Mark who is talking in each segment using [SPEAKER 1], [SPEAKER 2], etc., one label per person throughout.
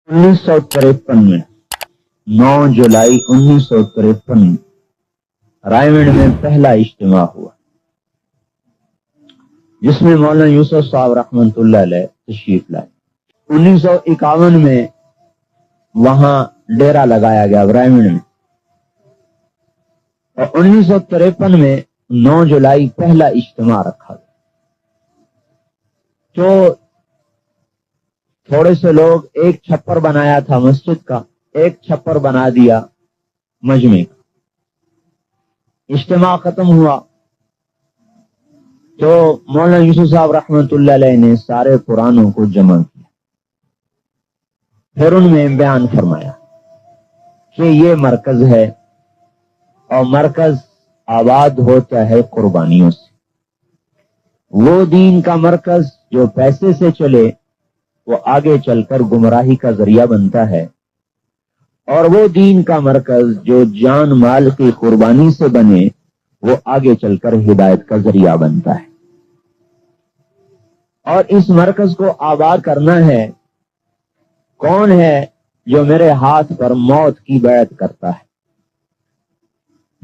[SPEAKER 1] 1953 में 9 जुलाई 1953 में रायगढ़ में पहला इज्तिमा हुआ, जिसमें मौलाना यूसुफ साहब रहमतुल्लाह अलैह तशरीफ लाए। 1951 में वहां डेरा लगाया गया रायगढ़ में, और 1953 में 9 जुलाई पहला इज्तिमा रखा गया। तो थोड़े से लोग एक छप्पर बनाया था मस्जिद का, एक छप्पर बना दिया मजमे का। इज्तिमा खत्म हुआ तो मौलाना यूसुफ साहब रहमतुल्लाह अलैह ने सारे कुरानों को जमा किया, फिर उनमें बयान फरमाया कि ये मरकज है और मरकज आबाद होता है कुर्बानियों से। वो दीन का मरकज जो पैसे से चले वो आगे चलकर गुमराही का जरिया बनता है, और वो दीन का मरकज जो जान माल की कुर्बानी से बने वो आगे चलकर हिदायत का जरिया बनता है। और इस मरकज को आबाद करना है, कौन है जो मेरे हाथ पर मौत की बैत करता है।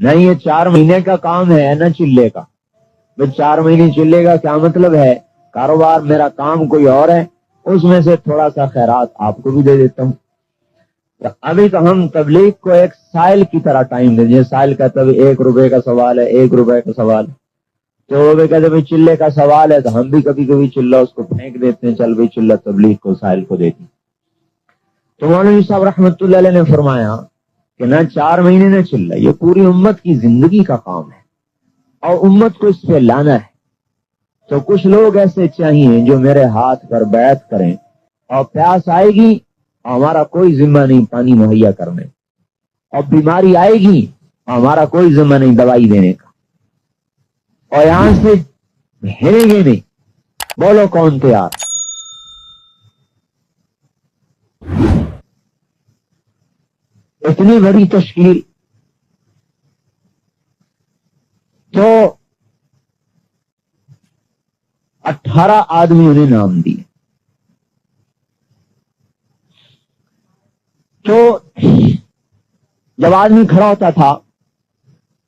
[SPEAKER 1] नहीं ये 4 महीने का काम है न चिल्ले का। वो 4 महीने चिल्ले का क्या मतलब है, कारोबार मेरा काम कोई और है, उसमें से थोड़ा सा खैरात आपको भी दे देता हूं। तो अभी तो हम तबलीग को एक साइल की तरह टाइम दे दिए। साइल का तब 1 रुपए का सवाल है, 1 रुपए का सवाल है। तो वे कहते भाई चिल्ले का सवाल है, तो हम भी कभी कभी चिल्ला उसको फेंक देते हैं, चल भाई चिल्ला तबलीग को साइल को देती। तो मौलवी साहब रहमतुल्लाह अलैह ने फरमाया कि ना 4 महीने न चिल्ला, ये पूरी उम्मत की जिंदगी का काम है और उम्मत को इस पे लाना है। तो कुछ लोग ऐसे चाहिए जो मेरे हाथ पर बैत करें, और प्यास आएगी हमारा कोई जिम्मा नहीं पानी मुहैया करने, और बीमारी आएगी हमारा कोई जिम्मा नहीं दवाई देने का, और यहां से हिलेंगे नहीं। बोलो कौन तैयार। इतनी बड़ी तश्कील। तो 18 आदमियों ने नाम दिए। तो जब आदमी खड़ा होता था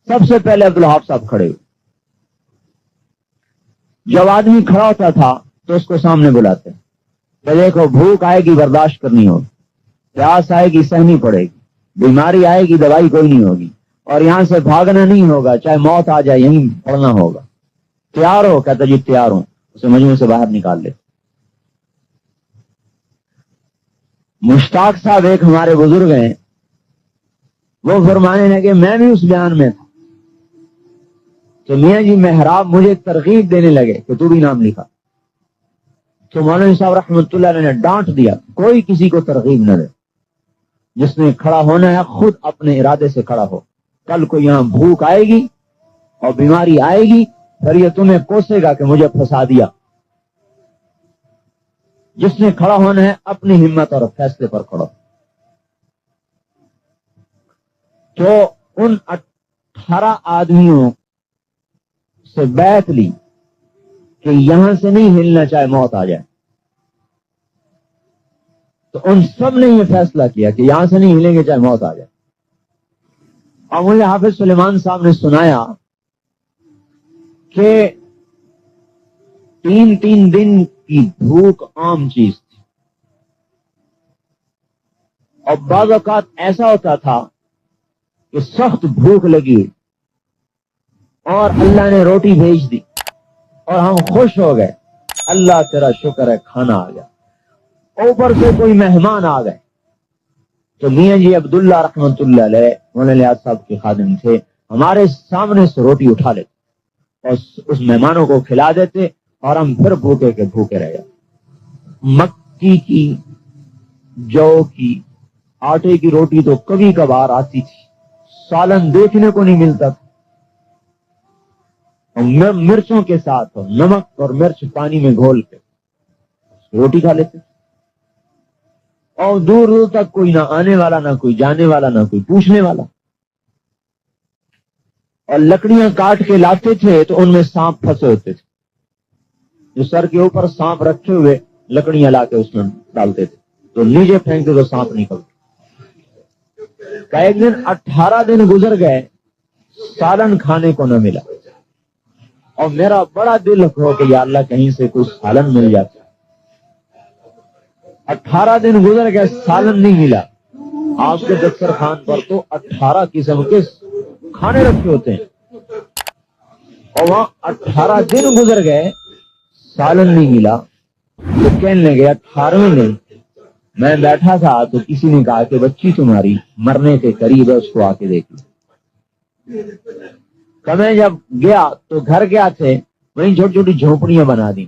[SPEAKER 1] सबसे पहले अब्दुल वहाब साहब खड़े हुए। जब आदमी खड़ा होता था तो उसको सामने बुलाते, तो देखो भूख आएगी बर्दाश्त करनी होगी, प्यास आएगी सहनी पड़ेगी, बीमारी आएगी दवाई कोई नहीं होगी, और यहां से भागना नहीं होगा, चाहे मौत आ जाए यहीं पड़ना होगा। तैयार हो? कहता जी तैयार हूं। उसे मजमे से बाहर निकाल ले। मुश्ताक साहब एक हमारे बुजुर्ग हैं, वो फरमाने लगे मैं भी उस बयान में था। तो मियां जी मेहराब मुझे तरगीब देने लगे कि तू भी नाम लिखा। तो मौलाना साहब रहमतुल्लाह अलैह ने डांट दिया, कोई किसी को तरगीब न दे, जिसने खड़ा होना है खुद अपने इरादे से खड़ा हो। कल को यहां भूख आएगी और बीमारी आएगी, फिर ये तुम्हें कोसेगा कि मुझे फंसा दिया। जिसने खड़ा होना है अपनी हिम्मत और फैसले पर खड़ा। तो उन 18 आदमियों से बैत ली कि यहां से नहीं हिलना चाहे मौत आ जाए। तो उन सब ने यह फैसला किया कि यहां से नहीं हिलेंगे चाहे मौत आ जाए। और मुझे हाफिज सुलेमान साहब ने सुनाया कि 3-3 दिन की भूख आम चीज थी, और बाज़ औक़ात ऐसा होता था कि सख्त भूख लगी और अल्लाह ने रोटी भेज दी और हम खुश हो गए, अल्लाह तेरा शुक्र है खाना आ गया। ऊपर से कोई मेहमान आ गए, तो मियां जी अब्दुल्ला रहमतुल्लाह अलैह मौलाना लियाज़ साहब के खादिम थे, हमारे सामने से रोटी उठा लेते और उस मेहमानों को खिला देते, और हम फिर भूखे के भूखे रह जाते। मक्की की, जौ की, आटे की रोटी तो कभी कभार आती थी, सालन देखने को नहीं मिलता था। मिर्चों के साथ नमक और मिर्च पानी में घोल के रोटी खा लेते, और दूर दूर तक कोई ना आने वाला, ना कोई जाने वाला, ना कोई पूछने वाला। और लकड़ियां काट के लाते थे तो उनमें सांप फंसे होते थे, जो सर के ऊपर सांप रखे हुए लकड़ियां लाके उसमें डालते थे। تو نیچے پھینک دے تو سانپ نکلتا. کہ ایک دن 18 دن گزر گئے، سالن کھانے کو نہ ملا، اور میرا بڑا دل ہو کہ یا اللہ کہیں سے کوئی سالن مل جاتا. 18 دن گزر گئے، سالن نہیں ملا. آپ کے دسترخوان پر تو 18 قسم کے کھانے رکھے ہوتے ہیں، اور وہاں 18 دن گزر گئے، سالن نہیں ملا. تو کہنے لگے 18ویں دن میں بیٹھا تھا تو کسی نے کہا کہ بچی تمہاری مرنے کے قریب ہے، اس کو آ کے دیکھ لو. کہ میں جب گیا تو گھر گیا تھے وہیں چھوٹی چھوٹی جھونپڑیاں بنا دی.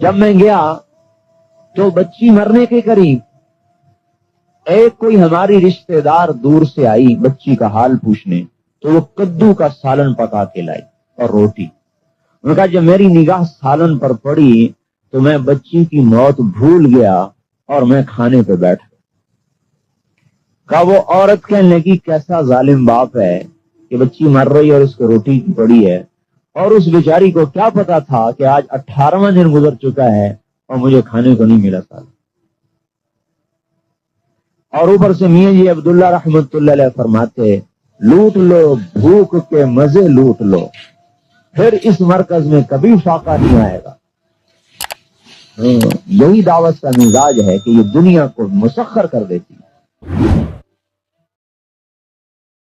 [SPEAKER 1] جب میں گیا تو بچی مرنے کے قریب. ایک کوئی ہماری رشتہ دار دور سے آئی بچی کا حال پوچھنے، تو وہ کدو کا سالن پکا کے لائی اور روٹی. انہوں نے کہا جب میری نگاہ سالن پر پڑی تو میں بچی کی موت بھول گیا اور میں کھانے پہ بیٹھ گیا. کہا وہ عورت کہنے لگی کیسا ظالم باپ ہے کہ بچی مر رہی اور اس کو روٹی پڑی ہے، اور اس بیچاری کو کیا پتا تھا کہ آج 18واں دن گزر چکا ہے اور مجھے کھانے کو نہیں ملا سالن. اور اوپر سے میاں جی عبداللہ رحمت اللہ علیہ فرماتے لوٹ لو بھوک کے مزے لوٹ لو، پھر اس مرکز میں کبھی فاقہ نہیں آئے گا. یہی دعوت کا مزاج ہے کہ یہ دنیا کو مسخر کر دیتی ہے.